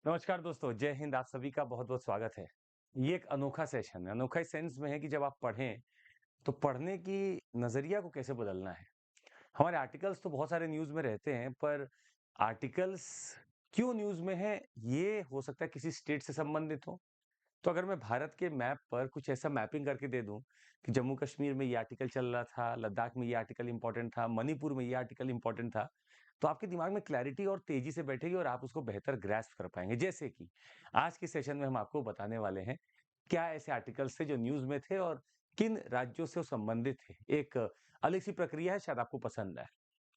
नमस्कार दोस्तों, जय हिंद। आप सभी का बहुत-बहुत स्वागत है। ये एक अनोखा सेशन है। अनोखा इस सेंस में है कि जब आप पढ़ें, तो पढ़ने की नज़रिया को कैसे बदलना है। हमारे आर्टिकल्स तो बहुत सारे न्यूज़ में रहते हैं, पर आर्टिकल्स क्यों न्यूज़ में हैं, ये हो सकता है किसी स्टेट से संबंधित हो। तो अगर मैं भारत के मैप पर कुछ ऐसा मैपिंग करके दे दूं कि जम्मू कश्मीर में ये आर्टिकल चल रहा था, लद्दाख में ये आर्टिकल इंपॉर्टेंट था, मणिपुर में ये आर्टिकल इंपॉर्टेंट था, तो आपके दिमाग में क्लैरिटी और तेजी से बैठेगी और आप उसको बेहतर ग्रैस्प कर पाएंगे। जैसे कि आज के सेशन में हम आपको बताने वाले हैं क्या ऐसे आर्टिकल्स थे जो न्यूज में थे और किन राज्यों से वो संबंधित थे। एक अलग सी प्रक्रिया है, शायद आपको पसंद आए।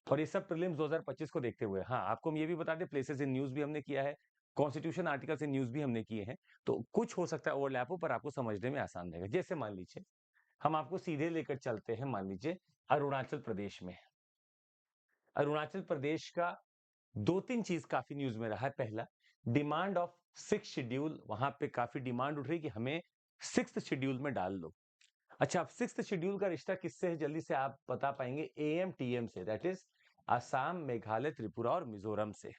और ये सब प्रीलिम्स 2025 को देखते हुए, हाँ, आपको हम ये भी बता दें, प्लेसेस इन न्यूज़ भी हमने किया है, कॉन्स्टिट्यूशन आर्टिकल्स इन न्यूज़ भी हमने किए हैं, तो कुछ हो सकता है ओवरलैप हो, पर आपको समझने में आसान रहेगा। जैसे मान लीजिए, हम आपको सीधे लेकर चलते हैं, मान लीजिए अरुणाचल प्रदेश में। अरुणाचल प्रदेश का 2-3 चीज़ काफ़ी न्यूज़ में रहा है। पहला, डिमांड ऑफ 6th शेड्यूल, वहाँ पे काफ़ी डिमांड उठ रही है कि हमें 6th शेड्यूल में डाल लो। अच्छा, अब 6th शेड्यूल का रिश्ता किससे है, जल्दी से आप बता पाएंगे? एएमटीएम से, दैट इज असम, मेघालय, त्रिपुरा और मिजोरम से।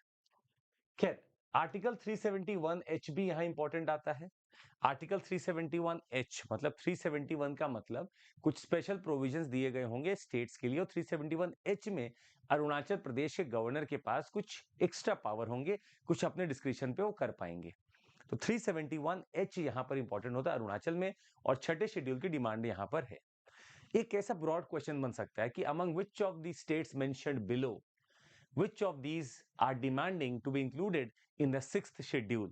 खैर, आर्टिकल 371 एच भी यहाँ इंपॉर्टेंट आता है। आर्टिकल 371 एच मतलब 371 का मतलब कुछ स्पेशल प्रोविजंस दिए गए होंगे स्टेट्स के लिए, और 371 एच में अरुणाचल प्रदेश के गवर्नर के पास कुछ एक्स्ट्रा पावर होंगे, कुछ अपने डिस्क्रिप्शन पे वो कर पाएंगे। तो 371 एच यहाँ पर इंपॉर्टेंट होता है अरुणाचल में, और छठे शेड्यूल की डिमांड यहाँ पर है। एक ऐसा ब्रॉड क्वेश्चन बन सकता है कि among which of the states mentioned below, which of these are demanding to be included in the 6th schedule?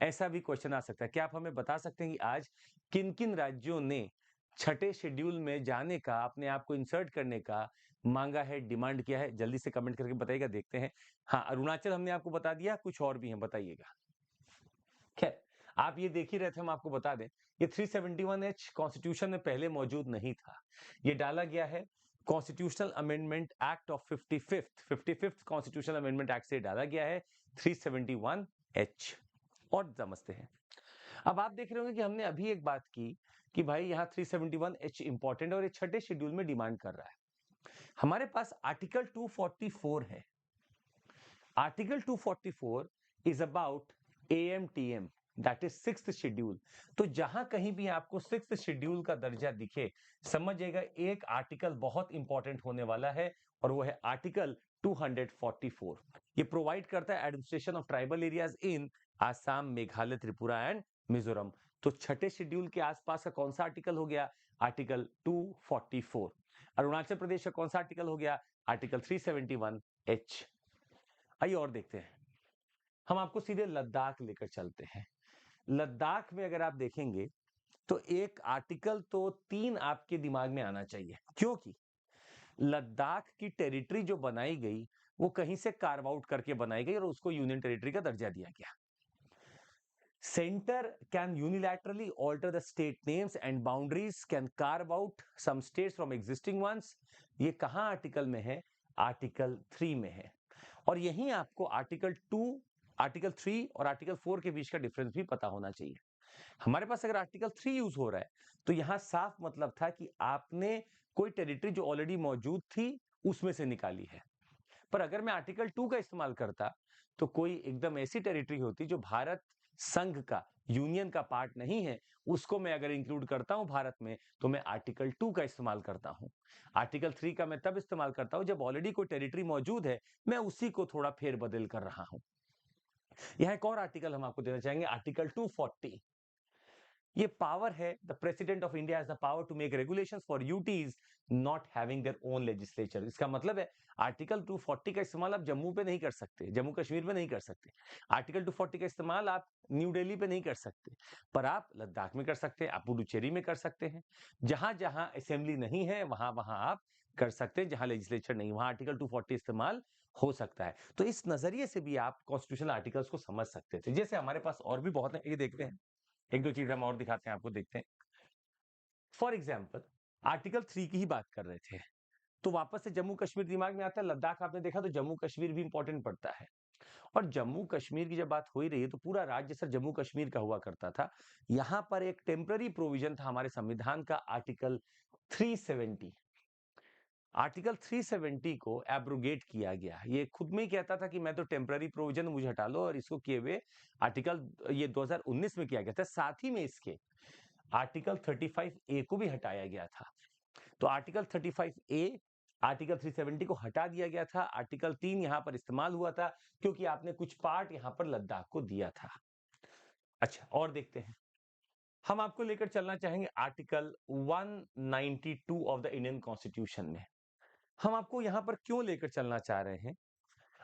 ऐसा भी क्वेश्चन आ सकता है। क्या आप हमें बता सकते हैं कि आज किन किन राज्यों ने छठे शेड्यूल में जाने का, अपने आप को इंसर्ट करने का मांगा है, डिमांड किया है? जल्दी से कमेंट करके बताइएगा, देखते हैं। हाँ, अरुणाचल हमने आपको बता दिया, कुछ और भी हैं, बताइएगा। खैर, आप ये देख ही रहे थे, हम आपको बता दें, ये 371 एच कॉन्स्टिट्यूशन में पहले मौजूद नहीं था। ये डाला गया है constitutional amendment act of 55th constitutional amendment act से डाला गया है 371 एच। और समझते हैं। अब आप देख रहे होंगे कि हमने अभी एक बात की कि भाई यहाँ 371 एच इंपॉर्टेंट और ये छठे शेड्यूल में डिमांड कर रहा है। हमारे पास आर्टिकल 244 है। Article 244 is about AMTM, that is 6th schedule. तो जहां कहीं भी आपको 6th शेड्यूल का दर्जा दिखे, समझिएगा एक आर्टिकल बहुत इंपॉर्टेंट होने वाला है, और वो है आर्टिकल 244। ये प्रोवाइड करता है administration of tribal areas in Assam, Meghalaya, Tripura and Mizoram. तो छठे शेड्यूल के आसपास का कौन सा आर्टिकल हो गया? आर्टिकल 244। अरुणाचल प्रदेश का कौन सा आर्टिकल हो गया? Article 371 H. आइए और देखते हैं। हम आपको सीधे लद्दाख लेकर चलते हैं। लद्दाख में अगर आप देखेंगे, तो एक आर्टिकल तो 3 आपके दिमाग में आना चाहिए, क्योंकि लद्दाख की टेरिटरी जो बनाई गई, वो कहीं से कार्व आउट करके बनाई गई और उसको यूनियन टेरिटरी का दर्जा दिया गया। Center can unilaterally alter the state names and boundaries, can carve out some states from existing ones। ये कहां आर्टिकल में है? आर्टिकल 3 में है। और यहीं आपको आर्टिकल 2, आर्टिकल 3 और आर्टिकल 4 के बीच का डिफरेंस भी पता होना चाहिए। हमारे पास अगर आर्टिकल 3 यूज हो रहा है, तो यहां साफ मतलब था कि आपने कोई टेरिटरी जो ऑलरेडी मौजूद थी, उसमें से निकाली है। पर अगर मैं आर्टिकल 2 का इस्तेमाल करता, तो कोई एकदम ऐसी टेरिटरी होती जो भारत संघ का, यूनियन का पार्ट नहीं है, उसको मैं अगर इंक्लूड करता हूं भारत में, तो मैं आर्टिकल 2 का इस्तेमाल करता हूं। आर्टिकल 3 का मैं तब इस्तेमाल करता हूं जब ऑलरेडी कोई टेरिटरी मौजूद है, मैं उसी को थोड़ा फेरबदल कर रहा हूं। यह एक और आर्टिकल हम आपको देना चाहेंगे, आर्टिकल 240। ये पावर है, the president of India has the power to make regulations for UTs not having their own legislature. इसका मतलब है आर्टिकल 240 का इस्तेमाल आप जम्मू पे नहीं कर सकते, जम्मू कश्मीर में नहीं कर सकते। आर्टिकल 240 का इस्तेमाल आप न्यू दिल्ली पे नहीं कर सकते, पर आप लद्दाख में कर सकते हैं, आप पुडुचेरी में कर सकते हैं। जहां जहां असेंबली नहीं है, वहां वहां आप कर सकते हैं। जहां लेजिस्लेचर नहीं, वहां आर्टिकल 240 इस्तेमाल हो सकता है। तो इस नजरिए से भी आप कॉन्स्टिट्यूशनल आर्टिकल्स को समझ सकते थे। जैसे हमारे पास और भी बहुत है, ये देखते हैं। एक दो चीज हम और दिखाते हैं आपको, देखते हैं। फॉर एग्जाम्पल, आर्टिकल 3 की ही बात कर रहे थे, तो वापस से जम्मू कश्मीर दिमाग में आता है। लद्दाख आपने देखा, तो जम्मू कश्मीर भी इंपॉर्टेंट पड़ता है। और जम्मू कश्मीर की जब बात हो ही रही है, तो पूरा राज्य सर जम्मू कश्मीर का हुआ करता था। यहां पर एक टेम्पररी प्रोविजन था हमारे संविधान का, आर्टिकल 370। आर्टिकल 370 को एब्रोगेट किया गया। ये खुद में ही कहता था कि मैं तो टेम्पररी प्रोविजन मुझे हटा लो, और इसको किए हुए आर्टिकल ये 2019 में किया गया था। साथ ही में इसके आर्टिकल 35A को भी हटाया गया था। तो आर्टिकल 35A आर्टिकल 370 को हटा दिया गया था। आर्टिकल 3 यहां पर इस्तेमाल हुआ था क्योंकि आपने कुछ पार्ट यहां पर लद्दाख को दिया था। अच्छा, और देखते हैं। हम आपको लेकर चलना चाहेंगे article 192 of the Indian constitution में। हम आपको यहां पर क्यों लेकर चलना चाह रहे हैं?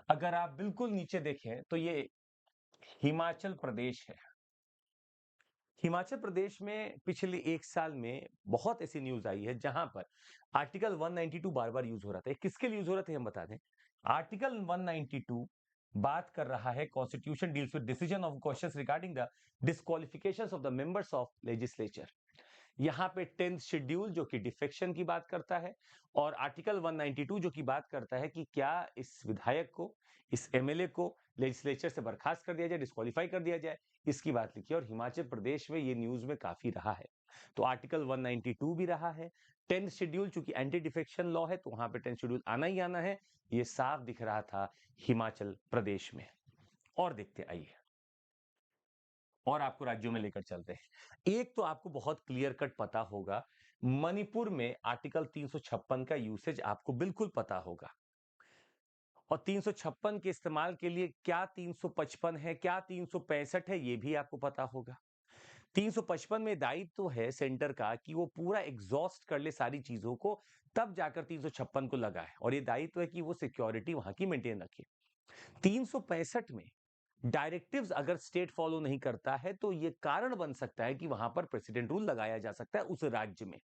अगर आप बिल्कुल नीचे देखें तो ये हिमाचल प्रदेश है। हिमाचल प्रदेश में पिछले 1 साल में बहुत ऐसी न्यूज आई है जहां पर आर्टिकल 192 बार-बार यूज हो रहा था। ये किसके लिए यूज हो रहा था हम बता दें। आर्टिकल 192 बात कर रहा है, constitution deals with decision of questions regarding the disqualifications of the members of legislature. यहाँ पे 10th शेड्यूल जो कि डिफेक्शन की बात करता है, और आर्टिकल 192 जो कि बात करता है कि क्या इस विधायक को, इस एमएलए को लेजिस्लेचर से बर्खास्त कर दिया जाए, डिस्क्वालीफाई कर दिया जाए, इसकी बात लिखी है। और हिमाचल प्रदेश में ये न्यूज में काफी रहा है। तो आर्टिकल 192 भी रहा है। 10th शेड्यूल चूंकि एंटी डिफेक्शन लॉ है तो वहां पे 10th शेड्यूल आना ही आना है। ये साफ दिख रहा था हिमाचल प्रदेश में। और देखते आइए, और आपको राज्यों में लेकर चलते हैं। एक तो आपको बहुत क्लियर कट पता होगा, मणिपुर में आर्टिकल 356 का यूसेज आपको बिल्कुल पता होगा। और 356 के इस्तेमाल के लिए क्या 355 है, क्या 365 है, ये भी आपको पता होगा। 355 में दायित्व है सेंटर का कि वो पूरा एग्जॉस्ट कर ले सारी चीजों को, तब जाकर 356 को लगाए, और ये दायित्व है कि वो सिक्योरिटी वहां की मेंटेन रखे। 365 में डायरेक्टिव्स अगर स्टेट फॉलो नहीं करता है तो ये कारण बन सकता है कि वहां पर प्रेसिडेंट रूल लगाया जा सकता है उस राज्य में।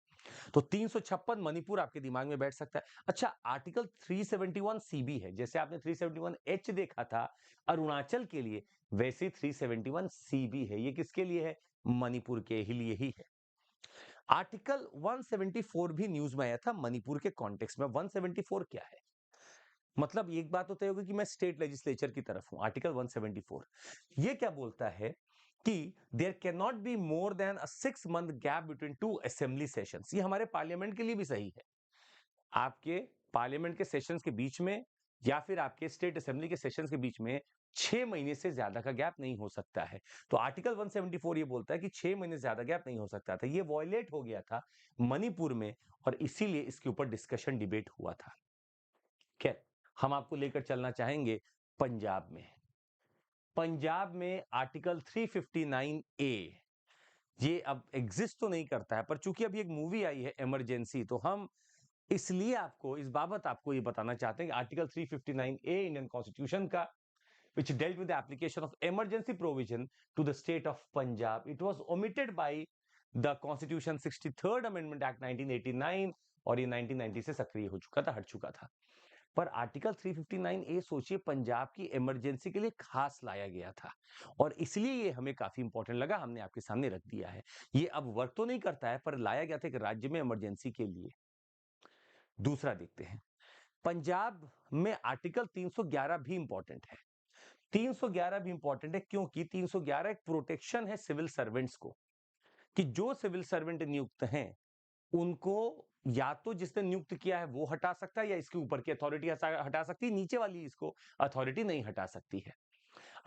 तो 356 मणिपुर आपके दिमाग में बैठ सकता है। अच्छा, आर्टिकल 371 सीबी है, जैसे आपने 371 एच देखा था अरुणाचल के लिए, वैसे 371 सीबी है। ये किसके लिए है? मणिपुर के ही लिए ही है। आर्टिकल 174 भी न्यूज में आया था मणिपुर के कॉन्टेक्स्ट में। 174 क्या है? मतलब एक बात तो तय होगी कि मैं स्टेट लेजिस्लेचर की तरफ हूं। आर्टिकल 174 ये क्या बोलता है कि there can not be more than a 6 month gap between two assembly sessions. ये हमारे पार्लियामेंट के लिए भी सही है। आपके पार्लियामेंट के सेशंस के बीच में या फिर आपके स्टेट असेंबली के सेशंस के बीच में 6 महीने से ज्यादा का गैप नहीं हो सकता है। तो आर्टिकल 174 ये बोलता है कि 6 महीने से ज्यादा गैप नहीं हो सकता था। ये वॉयलेट हो गया था मणिपुर में, और इसीलिए इसके ऊपर डिस्कशन डिबेट हुआ था। खैर, हम आपको लेकर चलना चाहेंगे पंजाब में। पंजाब में आर्टिकल 359A ये अब एग्जिस्ट तो नहीं करता है, पर चूंकि अभी एक मूवी आई है इमरजेंसी, तो हम इसलिए आपको इस बाबत आपको ये बताना चाहते हैं कि आर्टिकल 359A इंडियन कॉन्स्टिट्यूशन का, which dealt with the application of emergency provision to the state of Punjab. It was omitted by the Constitution 63rd Amendment Act 1989, और ये 1990 से सक्रिय हो चुका था, हट चुका था। पर आर्टिकल 359A सोचिए पंजाब की इमरजेंसी के लिए खास लाया गया था, और इसलिए ये हमें काफी इंपॉर्टेंट लगा, हमने आपके सामने रख दिया है। ये अब वर्क तो नहीं करता है, पर लाया गया था एक राज्य में इमरजेंसी के लिए। दूसरा देखते हैं, पंजाब में आर्टिकल 311 भी इंपॉर्टेंट है। 311 भी इंपॉर्टेंट है क्योंकि 311 एक प्रोटेक्शन है सिविल सर्वेंट्स को, कि जो सिविल सर्वेंट नियुक्त हैं उनको या तो जिसने नियुक्त किया है वो हटा सकता है, या इसके ऊपर की अथॉरिटी हटा सकती है, नीचे वाली इसको अथॉरिटी नहीं हटा सकती है।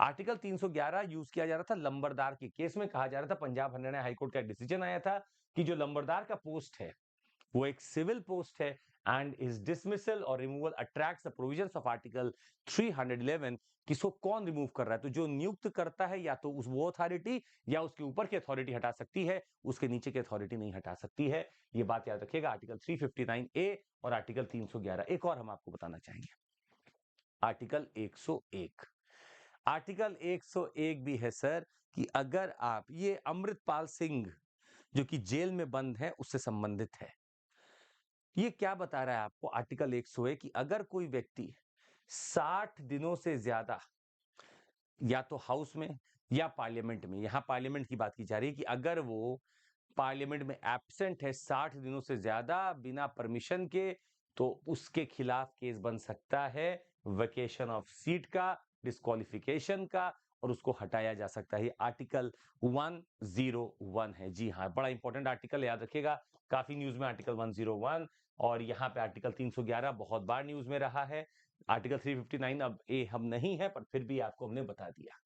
आर्टिकल 311 यूज किया जा रहा था लंबरदार के केस में। कहा जा रहा था, पंजाब हरियाणा हाईकोर्ट का डिसीजन आया था कि जो लंबरदार का पोस्ट है वो एक सिविल पोस्ट है, एंड इज डिसमिसल और removal attracts the provisions of article 311। किसको कौन रिमूव कर रहा है? तो जो नियुक्त करता है या तो उस वो अथॉरिटी या उसके ऊपर की अथॉरिटी हटा सकती है, उसके नीचे की अथॉरिटी नहीं हटा सकती है। ये बात याद रखिएगा, आर्टिकल 359A और आर्टिकल 311। एक और हम आपको बताना चाहेंगे, आर्टिकल 101। आर्टिकल 101 भी है सर, कि अगर आप, ये अमृतपाल सिंह जो कि जेल में बंद है उससे संबंधित है। ये क्या बता रहा है आपको आर्टिकल 101 कि अगर कोई व्यक्ति 60 दिनों से ज्यादा या तो हाउस में या पार्लियामेंट में, यहां पार्लियामेंट की बात की जा रही है, कि अगर वो पार्लियामेंट में एब्सेंट है 60 दिनों से ज्यादा बिना परमिशन के, तो उसके खिलाफ केस बन सकता है वेकेशन ऑफ सीट का, डिस्क्वालिफिकेशन का, और उसको हटाया जा सकता है। आर्टिकल 101 है। जी हाँ, बड़ा इंपॉर्टेंट आर्टिकल, याद रखिएगा। काफी न्यूज में आर्टिकल 101 और यहाँ पे आर्टिकल 311 बहुत बार न्यूज में रहा है। आर्टिकल 359 अब ए हम नहीं है, पर फिर भी आपको हमने बता दिया।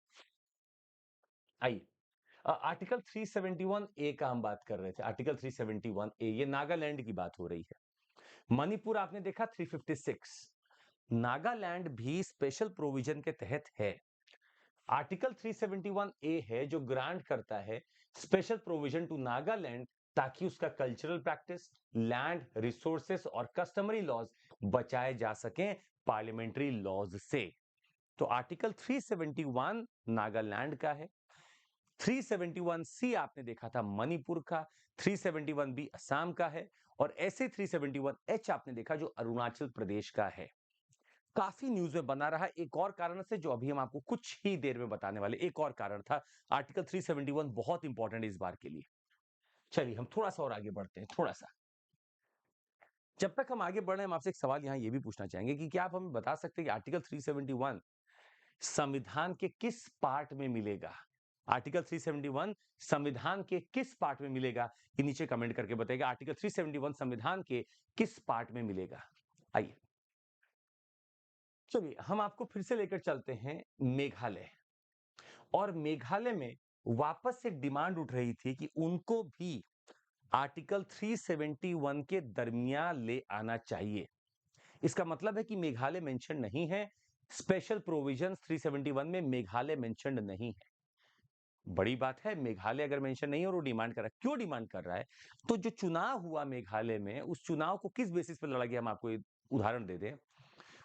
आइए, आर्टिकल 371 ए का हम बात कर रहे थे। आर्टिकल 371 ए, ये नागालैंड की बात हो रही है। मणिपुर आपने देखा 356, नागालैंड भी स्पेशल प्रोविजन के तहत है। आर्टिकल 371 ए है जो ग्रांट करता है स्पेशल प्रोविजन टू नागालैंड, ताकि उसका कल्चरल प्रैक्टिस, लैंड रिसोर्सेस और कस्टमरी लॉज बचाए जा सकें पार्लियामेंट्री लॉज से। तो आर्टिकल 371 नागालैंड का है, 371 सी आपने देखा था मणिपुर का, 371 बी असम का है, और ऐसे 371 एच आपने देखा जो अरुणाचल प्रदेश का है। काफी न्यूज में बना रहा एक और कारण से, जो अभी हम आपको कुछ ही देर में बताने वाले, एक और कारण था। आर्टिकल 371 बहुत इंपॉर्टेंट है इस बार के लिए। चलिए हम थोड़ा सा और आगे बढ़ते हैं, थोड़ा सा। जब तक हम आगे बढ़ रहे हैं, हम आपसे एक सवाल यहां ये भी पूछना चाहेंगे कि क्या आप हमें बता सकते हैं कि आर्टिकल 371 संविधान के किस पार्ट में मिलेगा? आर्टिकल 371 संविधान के किस पार्ट में मिलेगा, ये नीचे कमेंट करके बताइएगा। आर्टिकल 371 संविधान के किस पार्ट में मिलेगा? आइए, चलिए हम आपको फिर से लेकर चलते हैं मेघालय। और मेघालय में वापस से एक डिमांड उठ रही थी कि उनको भी आर्टिकल 371 के दरमियान ले आना चाहिए। इसका मतलब है कि मेघालय मेंशन नहीं है, स्पेशल प्रोविजंस 371 में मेघालय मेंशन नहीं है। बड़ी बात है, मेघालय अगर मेंशन नहीं है और वो डिमांड कर रहा है, क्यों डिमांड कर रहा है? तो जो चुनाव हुआ मेघालय में, उस चुनाव को किस बेसिस पर लड़ा गया, हम आपको उदाहरण दे दें।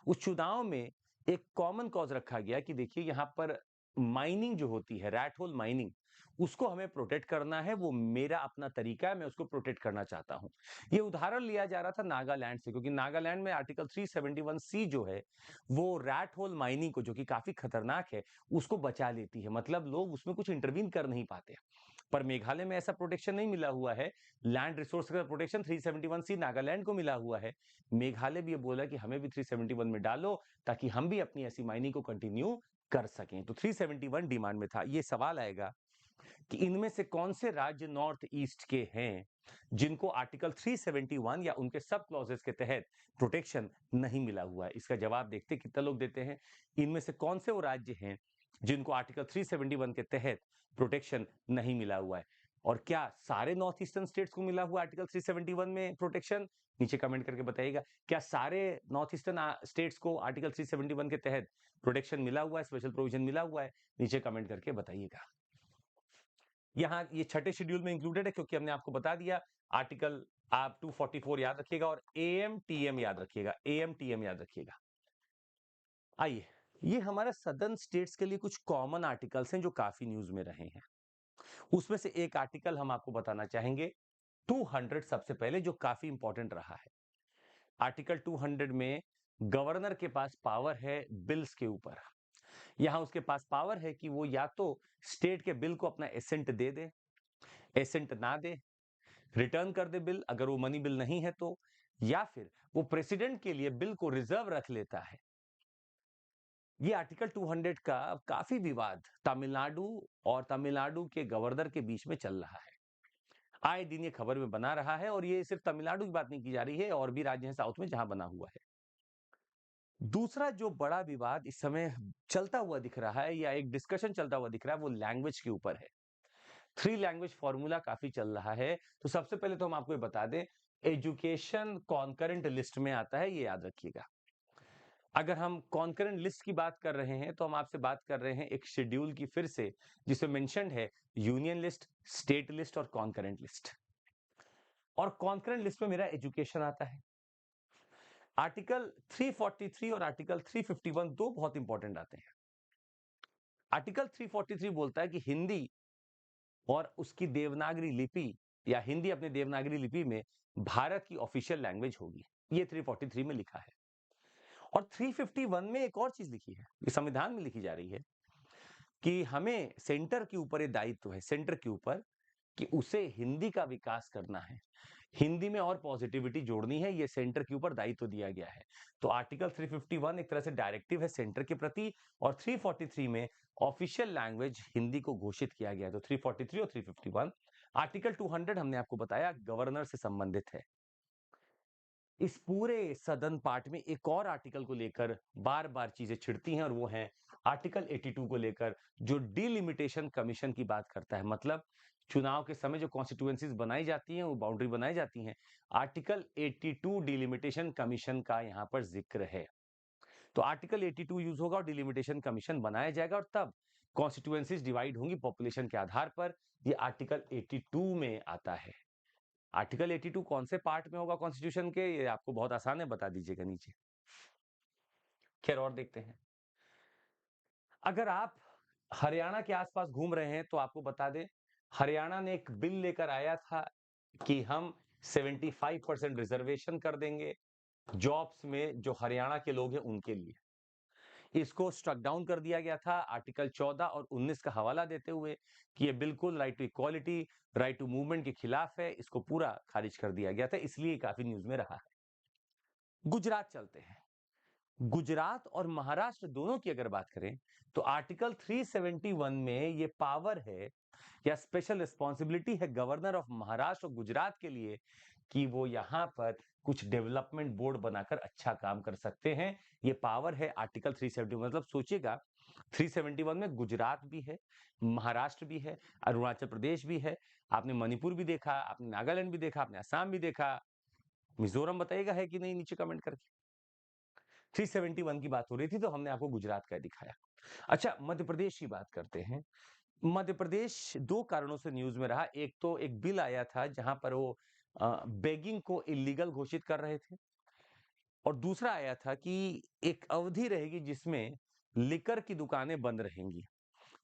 उस चुनाव में एक कॉमन कॉज रखा गया कि देखिए यहां पर माइनिंग जो होती है, रैट होल माइनिंग, उसको हमें प्रोटेक्ट करना है, वो मेरा अपना तरीका है, मैं उसको प्रोटेक्ट करना चाहता हूं। ये उदाहरण लिया जा रहा था नागालैंड से, क्योंकि नागालैंड में आर्टिकल 371 सी जो है वो रैट होल माइनिंग को, जो कि काफी खतरनाक है, उसको बचा लेती है। मतलब लोग उसमें कुछ इंटरवीन कर नहीं पाते। पर मेघालय में ऐसा प्रोटेक्शन नहीं मिला हुआ है। लैंड रिसोर्स का प्रोटेक्शन 371 सी नागालैंड को मिला हुआ है। मेघालय भी ये बोला कि हमें भी 371 में डालो, ताकि हम भी अपनी ऐसी माइनिंग को कंटिन्यू कर सकें। तो 371 डिमांड में था। ये सवाल आएगा कि इनमें से कौन से राज्य नॉर्थ ईस्ट के हैं जिनको आर्टिकल 371 या उनके सब क्लॉजेस के तहत प्रोटेक्शन नहीं मिला हुआ है? इसका जवाब देखते कितना लोग देते हैं। इनमें से कौन से वो राज्य हैं जिनको आर्टिकल 371 के तहत प्रोटेक्शन नहीं मिला हुआ है? और क्या सारे नॉर्थ ईस्टर्न स्टेट्स को मिला हुआ आर्टिकल 371 में प्रोटेक्शन? नीचे कमेंट करके बताइएगा। क्या सारे नॉर्थ ईस्टर्न स्टेट्स को आर्टिकल 371 के तहत प्रोटेक्शन मिला हुआ है, स्पेशल प्रोविजन मिला हुआ है? नीचे कमेंट करके बताइएगा। यहाँ ये छठे शेड्यूल में इंक्लूडेड है, क्योंकि हमने आपको बता दिया आर्टिकल, आप 244 याद रखिएगा और एएम टीएम याद रखिएगा, एएम टीएम याद रखिएगा। आइए, ये हमारा सदर्न स्टेट्स के लिए कुछ कॉमन आर्टिकल्स हैं जो काफी न्यूज में रहे हैं। उसमें से एक आर्टिकल हम आपको बताना चाहेंगे, 200 सबसे पहले, जो काफी इंपॉर्टेंट रहा है। आर्टिकल 200 में गवर्नर के पास पावर है बिल्स के ऊपर। यहां उसके पास पावर है कि वो या तो स्टेट के बिल को अपना एसेंट दे दे, एसेंट ना दे, रिटर्न कर दे बिल अगर वो मनी बिल नहीं है तो, या फिर वो प्रेसिडेंट के लिए बिल को रिजर्व रख लेता है। ये आर्टिकल 200 का काफी विवाद तमिलनाडु और तमिलनाडु के गवर्नर के बीच में चल रहा है। आए दिन ये खबर में बना रहा है, और ये सिर्फ तमिलनाडु की बात नहीं की जा रही है, और भी राज्य हैं साउथ में जहां बना हुआ है। दूसरा जो बड़ा विवाद इस समय चलता हुआ दिख रहा है, या एक डिस्कशन चलता हुआ दिख रहा है, वो लैंग्वेज के ऊपर है। 3 लैंग्वेज फॉर्मूला काफी चल रहा है। तो सबसे पहले तो हम आपको ये बता दें, एजुकेशन कॉन्करेंट लिस्ट में आता है, ये याद रखिएगा। अगर हम कॉन्करेंट लिस्ट की बात कर रहे हैं, तो हम आपसे बात कर रहे हैं एक शेड्यूल की फिर से, जिसमें मेंशन्ड है यूनियन लिस्ट, स्टेट लिस्ट और कॉन्करेंट लिस्ट। और कॉन्करेंट लिस्ट में मेरा एजुकेशन आता है। आर्टिकल 343 और आर्टिकल 351 दो बहुत इंपॉर्टेंट आते हैं। आर्टिकल 343 बोलता है कि हिंदी और उसकी देवनागरी लिपि, या हिंदी अपने देवनागरी लिपि में भारत की ऑफिशियल लैंग्वेज होगी। ये 343 में लिखा है। और 351 में एक और चीज लिखी है, ये संविधान में लिखी जा रही है, कि हमें सेंटर के ऊपर ये दायित्व है, सेंटर के ऊपर, कि उसे हिंदी का विकास करना है, हिंदी में और पॉजिटिविटी जोड़नी है, ये सेंटर के ऊपर दायित्व दिया गया है। तो आर्टिकल 351 एक तरह से डायरेक्टिव है सेंटर के प्रति, और 343 में ऑफिशियल लैंग्वेज हिंदी को घोषित किया गया है। तो 343 और 351। आर्टिकल 200 हमने आपको बताया गवर्नर से संबंधित है। इस पूरे सदन पार्ट में एक और आर्टिकल को लेकर बार-बार चीजें छिड़ती हैं और वो है आर्टिकल 82 को लेकर, जो डिलिमिटेशन कमीशन की बात करता है। मतलब चुनाव के समय जो कॉन्स्टिट्यूएंसीज बनाई जाती हैं, वो बाउंड्री बनाई जाती हैं, आर्टिकल 82 डिलिमिटेशन कमीशन का यहाँ पर जिक्र है। तो आर्टिकल 82 यूज होगा और डिलिमिटेशन कमीशन बनाया जाएगा और तब कॉन्स्टिट्यूएंसीज डिवाइड होंगी पॉपुलेशन के आधार पर। ये आर्टिकल 82 में आता है। आर्टिकल 82 कौन से पार्ट में होगा कॉन्स्टिट्यूशन के, ये आपको बहुत आसान है, बता दीजिएगा नीचे। खैर और देखते हैं। अगर आप हरियाणा के आसपास घूम रहे हैं तो आपको बता दें, हरियाणा ने एक बिल लेकर आया था कि हम 75% रिजर्वेशन कर देंगे जॉब्स में, जो हरियाणा के लोग हैं उनके लिए। इसको स्ट्रक डाउन कर दिया गया था आर्टिकल 14 और 19 का हवाला देते हुए कि ये बिल्कुल right to equality, right to movement के खिलाफ है। इसको पूरा खारिज कर दिया गया था, इसलिए काफी न्यूज में रहा है। गुजरात चलते हैं। गुजरात और महाराष्ट्र दोनों की अगर बात करें तो आर्टिकल 371 में ये पावर है या स्पेशल रिस्पॉन्सिबिलिटी है गवर्नर ऑफ महाराष्ट्र और गुजरात के लिए कि वो यहां पर कुछ डेवलपमेंट बोर्ड बनाकर अच्छा काम कर सकते हैं। ये पावर है आर्टिकल 371। मतलब सोचिएगा, 371 में गुजरात भी है, महाराष्ट्र भी है, अरुणाचल प्रदेश भी है, आपने मणिपुर भी देखा, आपने नागालैंड भी देखा, आपने असम भी देखा, मिजोरम बताइएगा है कि नहीं नीचे कमेंट करके। 371 की बात हो रही थी तो हमने आपको गुजरात का दिखाया। अच्छा, मध्य प्रदेश की बात करते हैं। मध्य प्रदेश दो कारणों से न्यूज में रहा। एक तो एक बिल आया था जहां पर वो बेगिंग को इलीगल घोषित कर रहे थे, और दूसरा आया था कि एक अवधि रहेगी जिसमें लिकर की दुकानें बंद रहेंगी।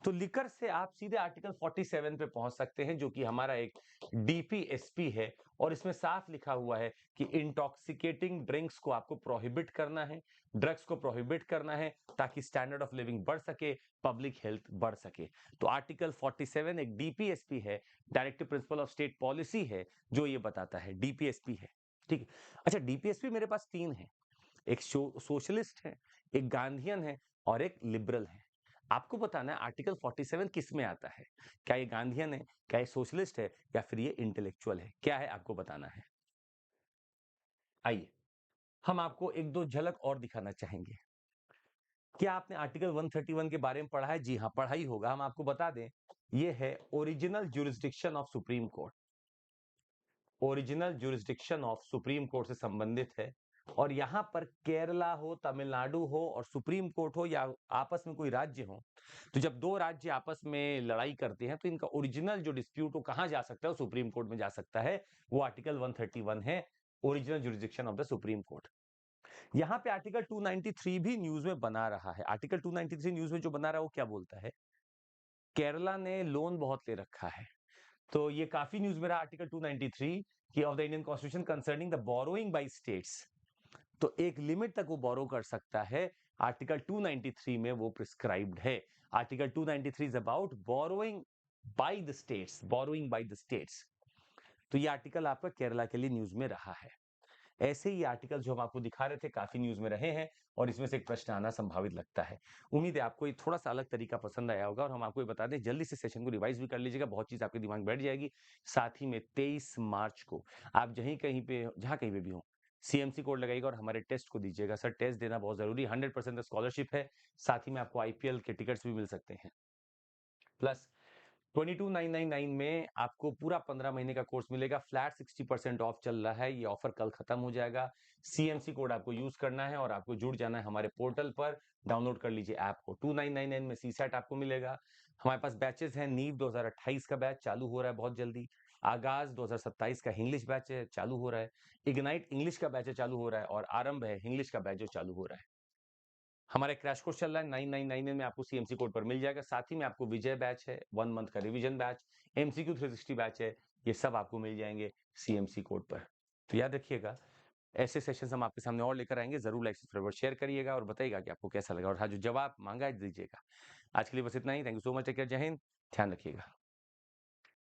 तो लिकर से आप सीधे आर्टिकल 47 पे पहुंच सकते हैं, जो कि हमारा एक डीपीएसपी है, और इसमें साफ लिखा हुआ है कि इंटॉक्सिकेटिंग ड्रिंक्स को आपको प्रोहिबिट करना है, ड्रग्स को प्रोहिबिट करना है, ताकि स्टैंडर्ड ऑफ लिविंग बढ़ सके, पब्लिक हेल्थ बढ़ सके। तो आर्टिकल 47 एक डीपीएसपी है, directive principle of state policy है, जो ये बताता है, डीपीएसपी है। ठीक है। अच्छा, डीपीएसपी मेरे पास तीन है, एक सोशलिस्ट है, एक गांधीयन है और एक लिबरल है। आपको बताना है आर्टिकल 47 किस में आता है, क्या ये गांधीयन है, क्या ये सोशलिस्ट है, या फिर ये इंटेलेक्चुअल है, क्या है आपको बताना है। आइए हम आपको एक दो झलक और दिखाना चाहेंगे। क्या आपने आर्टिकल 131 के बारे में पढ़ा है? जी हाँ, पढ़ा ही होगा। हम आपको बता दें, ये है original jurisdiction of supreme court. Original jurisdiction of supreme court से संबंधित है, और यहां पर केरला हो, तमिलनाडु हो और सुप्रीम कोर्ट हो, या आपस में कोई राज्य हो, तो जब दो राज्य आपस में लड़ाई करते हैं तो इनका ओरिजिनल जो डिस्प्यूट हो कहां जा सकता है, वो सुप्रीम कोर्ट में जा सकता है। वो आर्टिकल 131 है, original jurisdiction of the supreme court. यहाँ पे आर्टिकल 293 भी न्यूज में बना रहा है। आर्टिकल 293 न्यूज में जो बना रहा है वो क्या बोलता है, केरला ने लोन बहुत ले रखा है, तो ये काफी न्यूज में रहा आर्टिकल 293 की of the Indian constitution concerning the borrowing bye states. तो एक लिमिट तक वो बोरो कर सकता है, आर्टिकल 293 में वो प्रिस्क्राइब्ड है। Article 293 is about borrowing by the states, borrowing by the states. तो ये आर्टिकल आपका केरला के लिए न्यूज में रहा है। ऐसे ही आर्टिकल जो हम आपको दिखा रहे थे काफी न्यूज में रहे हैं, और इसमें से एक प्रश्न आना संभावित लगता है। उम्मीद है आपको ये थोड़ा सा अलग तरीका पसंद आया होगा, और हम आपको ये बता दें, जल्दी से सेशन को रिवाइज भी कर लीजिएगा, बहुत चीज आपके दिमाग में बैठ जाएगी। साथ ही में 23 मार्च को आप जहां कहीं पे भी हो, सीएमसी कोड लगाइएगा और हमारे टेस्ट को दीजिएगा। सर, टेस्ट देना बहुत जरूरी, 100% स्कॉलरशिप है। साथ ही में आपको आईपीएल के टिकट्स भी मिल सकते हैं। प्लस 22,999 में आपको पूरा 15 महीने का कोर्स मिलेगा, फ्लैट 60% ऑफ चल रहा है। ये ऑफर कल खत्म हो जाएगा। सीएमसी कोड आपको यूज करना है और आपको जुड़ जाना है हमारे पोर्टल पर। डाउनलोड कर लीजिए ऐप को। 2999 में सीसैट आपको मिलेगा। हमारे पास बैचेस हैं। नीट 2028 का बैच चालू हो रहा है बहुत जल्दी। आगाज 2027 का इंग्लिश बैच है, चालू हो रहा है। इग्नाइट इंग्लिश का बैच चालू हो रहा है, और आरंभ है इंग्लिश का बैच जो चालू हो रहा है। हमारा क्रैश कोर्स चल रहा है 9999 में, आपको सीएमसी कोड पर मिल जाएगा। साथ ही में आपको विजय बैच है, 1 मंथ का रिवीजन बैच, एमसीक्यू 360 बैच है, ये सब आपको मिल जाएंगे सीएमसी कोड पर। तो याद रखिएगा, ऐसे सेशंस हम आपके सामने और लेकर आएंगे। जरूर लाइक सब्सक्राइब शेयर करिएगा और बताइएगा कि आपको कैसा लगा, और हाँ, जो जवाब मांगा है दीजिएगा। आज के लिए बस इतना ही। Thank you so much. Take care, जय हिंद, ध्यान रखिएगा।